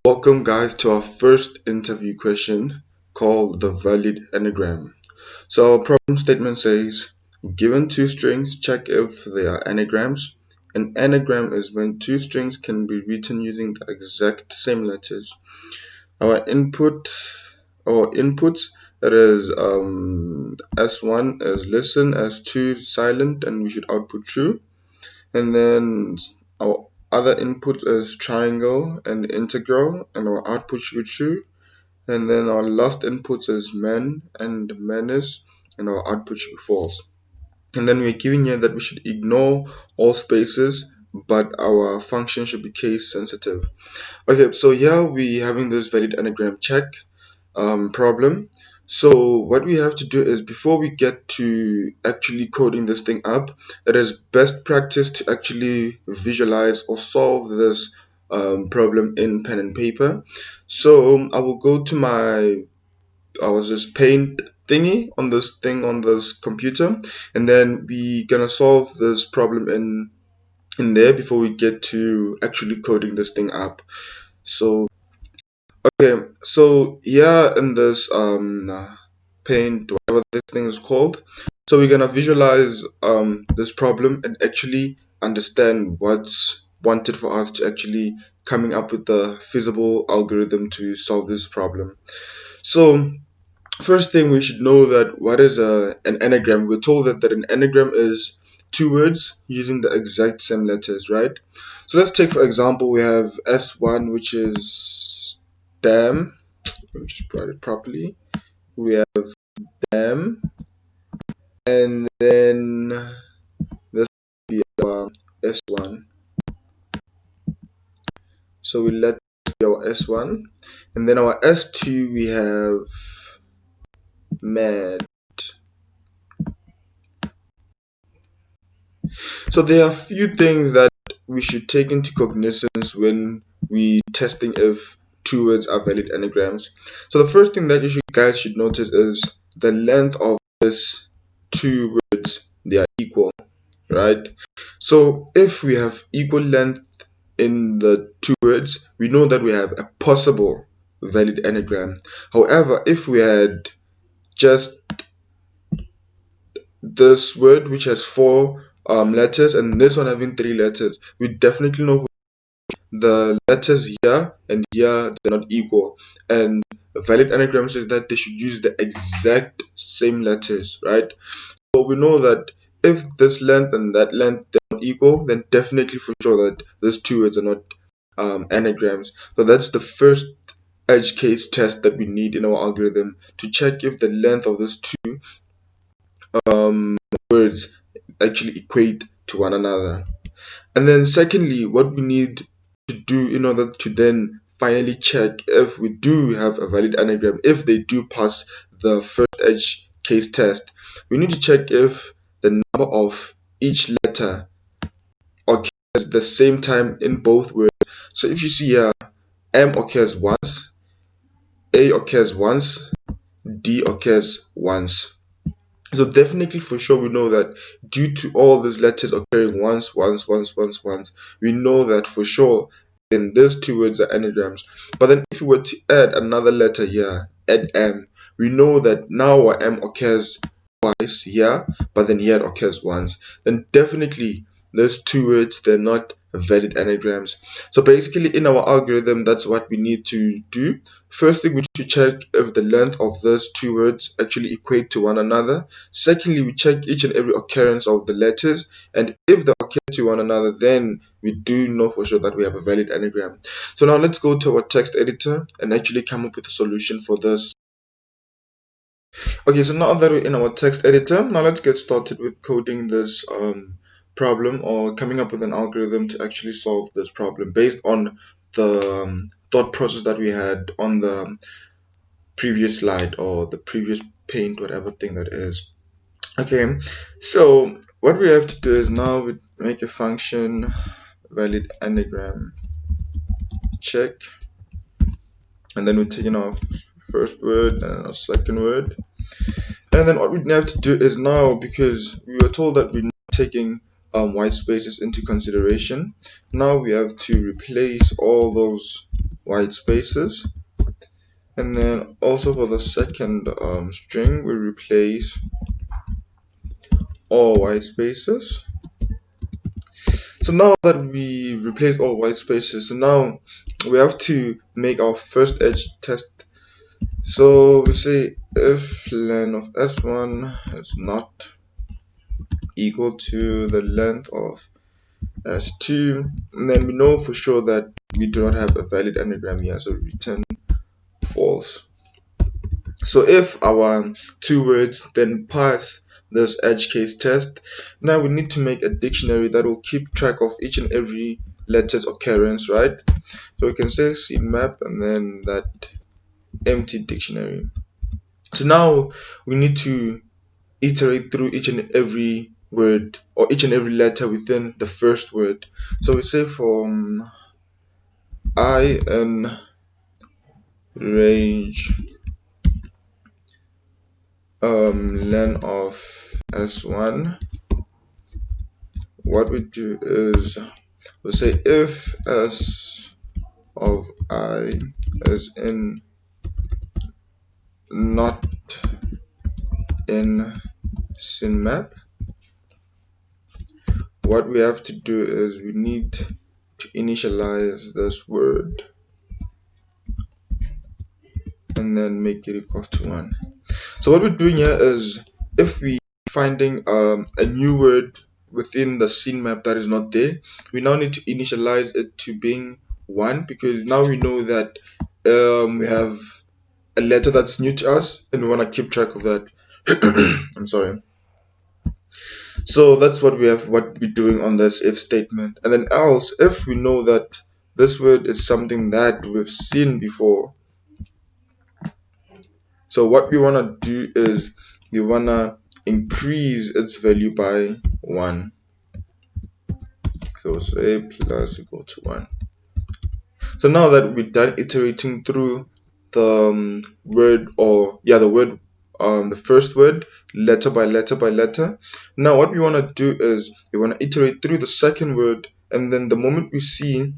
Welcome guys to our first interview question called the Valid Anagram. So our problem statement says, given two strings, check if they are anagrams. An anagram is when two strings can be written using the exact same letters. Our inputs, that is S1 is listen, S2 is silent, and we should output true. And then our other input is triangle and integral, and our output should be true. And then our last input is man and menace, and our output should be false. And then we're given here that we should ignore all spaces, but our function should be case sensitive. Okay, so here we having this valid anagram check problem. So what we have to do is, before we get to actually coding this thing up, it is best practice to actually visualize or solve this problem in pen and paper. So I will go to my this paint thingy on this computer, and then we gonna solve this problem in there before we get to actually coding this thing up. So okay, so here in this paint, whatever this thing is called, so we're gonna visualize this problem and actually understand what's wanted for us to actually coming up with the feasible algorithm to solve this problem. So first thing, we should know that what is an anagram. We're told that an anagram is two words using the exact same letters, right? So let's take, for example, we have S1, which is damn. Let me just write it properly. We have damn, and then this will be our S1. So we let be our S1, and then our S2 we have mad. So there are a few things that we should take into cognizance when we testing if two words are valid anagrams. So the first thing that you guys should notice is the length of this two words. They are equal, right? So if we have equal length in the two words, we know that we have a possible valid anagram. However, if we had just this word which has four letters and this one having three letters, we definitely know the letters here and here, they're not equal, and a valid anagram says that they should use the exact same letters, right? So we know that if this length and that length they're not equal, then definitely for sure that those two words are not anagrams. So that's the first edge case test that we need in our algorithm to check if the length of those two words actually equate to one another. And then secondly, what we need to do in order to then finally check if we do have a valid anagram, if they do pass the first edge case test, we need to check if the number of each letter occurs at the same time in both words. So if you see here, M occurs once, A occurs once, D occurs once. So definitely for sure we know that due to all these letters occurring once, we know that for sure then these two words are anagrams. But then if we were to add another letter here, add M, we know that now our M occurs twice here, but then here it occurs once. Then definitely those two words, they're not valid anagrams. So basically in our algorithm, that's what we need to do. First thing, we need to check if the length of those two words actually equate to one another. Secondly, we check each and every occurrence of the letters, and if they occur to one another, then we do know for sure that we have a valid anagram. So now let's go to our text editor and actually come up with a solution for this. Okay, so now that we're in our text editor, now let's get started with coding this problem, or coming up with an algorithm to actually solve this problem based on the thought process that we had on the previous slide or the previous paint, whatever thing that is. Okay, so what we have to do is now we make a function valid anagram check, and then we're taking our first word and our second word. And then what we have to do is now, because we were told that we taking white spaces into consideration. Now we have to replace all those white spaces, and then also for the second string we replace all white spaces. So now that we replace all white spaces, so now we have to make our first edge test. So we say if len of s1 is not equal to the length of s2, and then we know for sure that we do not have a valid anagram here, so we return false. So if our two words then pass this edge case test, now we need to make a dictionary that will keep track of each and every letter's occurrence, right? So we can say cmap and then that empty dictionary. So now we need to iterate through each and every word or each and every letter within the first word. So we say for I in range len of s1, what we do is we say if s of I is in not in cmap, what we have to do is we need to initialize this word and then make it equal to 1. So what we're doing here is if we finding a new word within the scene map that is not there, we now need to initialize it to being 1, because now we know that we have a letter that's new to us and we want to keep track of that. I'm sorry. So that's what we're doing on this if statement. And then else, if we know that this word is something that we've seen before, so what we want to do is we want to increase its value by 1. So say plus equal to 1. So now that we're done iterating through the the first word letter by letter by letter, now what we want to do is we want to iterate through the second word, and then the moment we see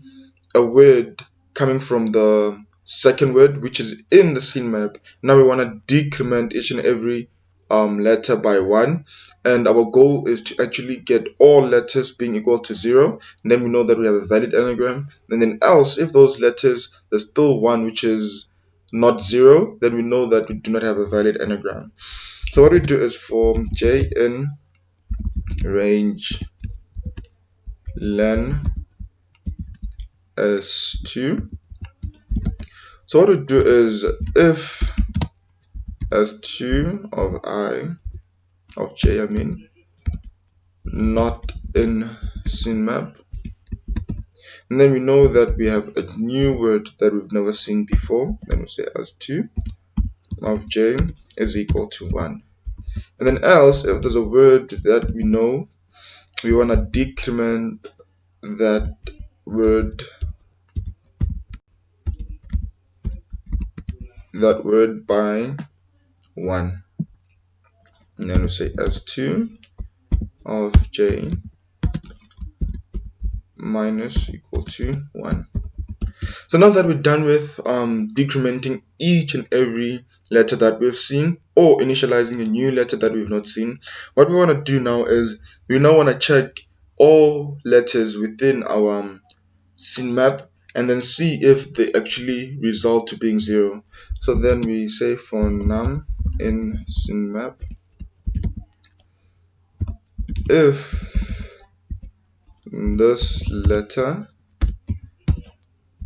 a word coming from the second word which is in the scene map, now we want to decrement each and every letter by 1, and our goal is to actually get all letters being equal to 0, and then we know that we have a valid anagram. And then else, if those letters there's still 1 which is not 0, then we know that we do not have a valid anagram. So what we do is for j in range len s2, so what we do is if s2 of j not in cmap, and then we know that we have a new word that we've never seen before. Then we say s2 of j is equal to 1. And then else, if there's a word that we know, we want to decrement that word by 1, and then we say s2 of j minus equal to 1. So now that we're done with decrementing each and every letter that we've seen or initializing a new letter that we've not seen, what we want to do now is we now want to check all letters within our scene map and then see if they actually result to being 0. So then we say for num in scene map, if this letter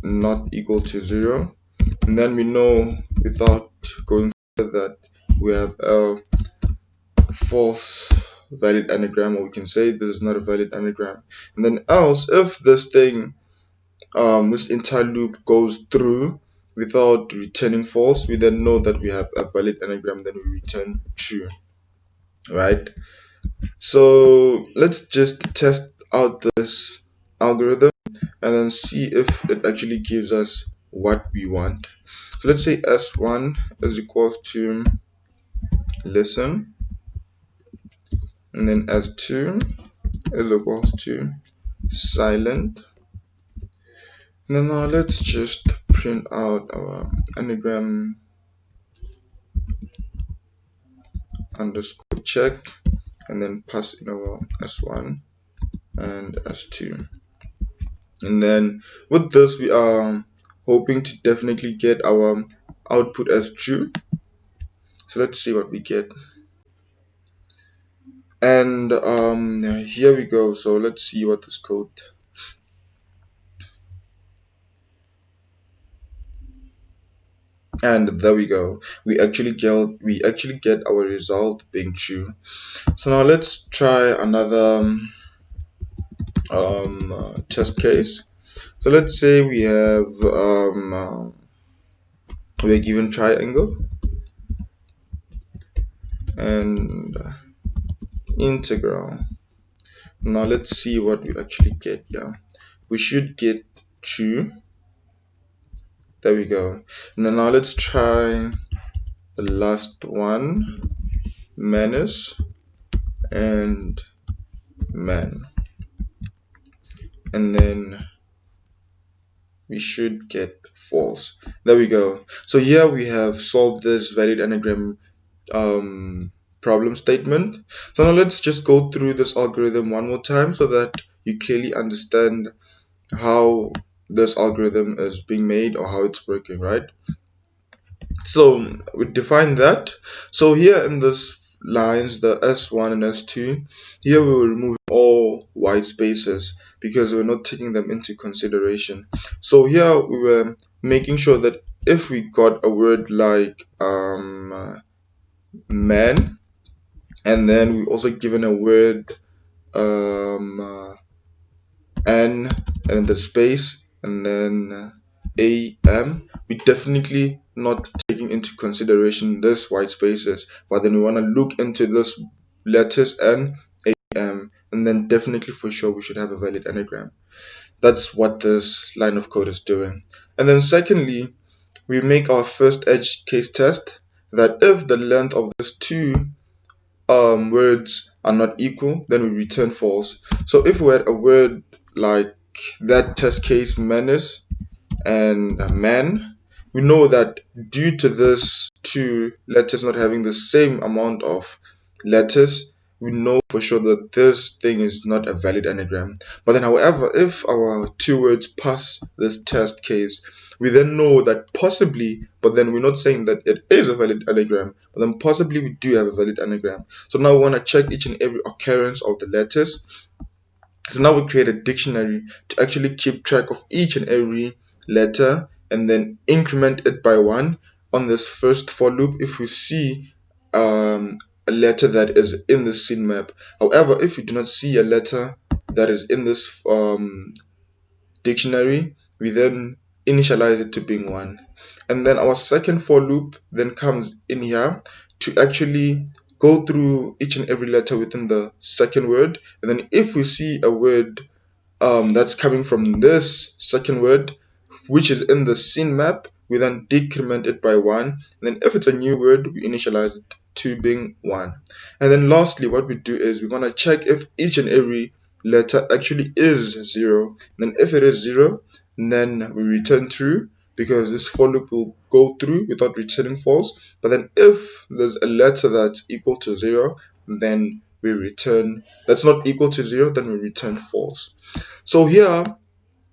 not equal to 0, and then we know without going further that we have a false valid anagram, or we can say this is not a valid anagram. And then else, if this thing this entire loop goes through without returning false, we then know that we have a valid anagram, then we return true, right? So let's just test out this algorithm and then see if it actually gives us what we want. So let's say s1 is equals to listen, and then s2 is equals to silent. And then now let's just print out our anagram underscore check and then pass in our S1 and S2. And then with this we are hoping to definitely get our output as true. So let's see what we get. And here we go. So let's see what this code. And there we go. We actually get our result being true. So now let's try another test case. So let's say we have we're given triangle and integral. Now let's see what we actually get. Yeah, we should get true. There we go. And then now let's try the last one, manus and man, and then we should get false. There we go. So here we have solved this valid anagram problem statement. So now let's just go through this algorithm one more time so that you clearly understand how this algorithm is being made or how it's working, right? So we define that. So here in this lines, the S1 and S2, here we will remove all white spaces because we're not taking them into consideration. So here we were making sure that if we got a word like man, and then we also given a word n and the space and then am, we definitely not taking into consideration this white spaces, but then we want to look into this letters n, am, and then definitely for sure we should have a valid anagram. That's what this line of code is doing. And then secondly, we make our first edge case test that if the length of these two words are not equal, then we return false. So if we had a word like that test case menace and man, we know that due to this two letters not having the same amount of letters, we know for sure that this thing is not a valid anagram. But then however, if our two words pass this test case, we then know that possibly, but then we're not saying that it is a valid anagram, but then possibly we do have a valid anagram. So now we want to check each and every occurrence of the letters. So now we create a dictionary to actually keep track of each and every letter and then increment it by one on this first for loop if we see a letter that is in the scene map. However, if we do not see a letter that is in this dictionary, we then initialize it to being 1. And then our second for loop then comes in here to actually go through each and every letter within the second word. And then if we see a word that's coming from this second word, which is in the scene map, we then decrement it by 1. And then if it's a new word, we initialize it to being 1. And then lastly, what we do is we want to check if each and every letter actually is 0. And then if it is 0, then we return true because this for loop will go through without returning false. But then if there's a letter that's equal to 0, then we return that's not equal to 0, then we return false. So here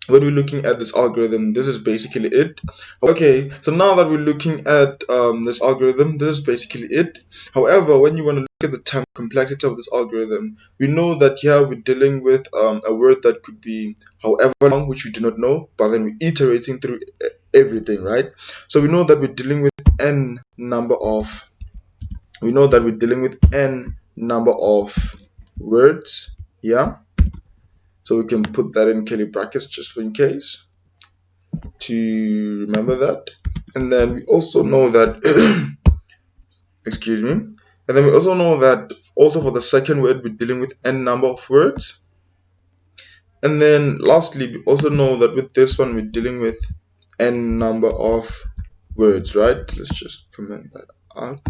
when we're looking at this algorithm, this is basically it. Okay, so now that we're looking at this algorithm, this is basically it. However, when you want to look at the time complexity of this algorithm, we know that here we're dealing with a word that could be however long, which we do not know, but then we're iterating through everything, right? So we know that we're dealing with n number of words, yeah. So we can put that in curly brackets just for in case to remember that. And then we also know that excuse me. And then we also know that also for the second word we're dealing with n number of words. And then lastly, we also know that with this one we're dealing with n number of words, right? Let's just comment that out.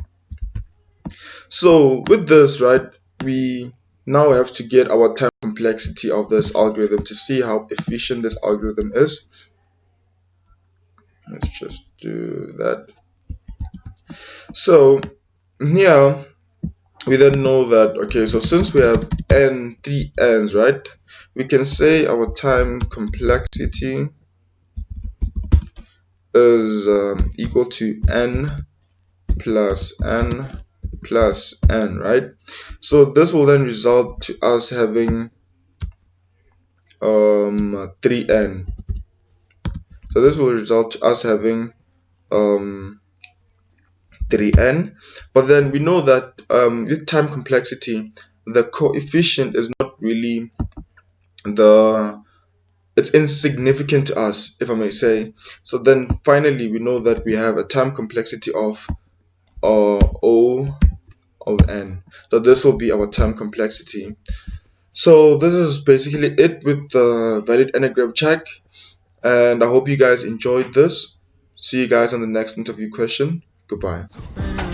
So with this, right, we Now we have to get our time complexity of this algorithm to see how efficient this algorithm is. Let's just do that. So here we then know that, okay, so since we have three n's, right, we can say our time complexity is equal to n plus n plus n, right? So this will then result to us having 3n. So this will result to us having 3n, but then we know that with time complexity, the coefficient is not really it's insignificant to us, if I may say. So then finally we know that we have a time complexity of O of n. So this will be our time complexity. So this is basically it with the valid anagram check, and I hope you guys enjoyed this. See you guys on the next interview question. Goodbye.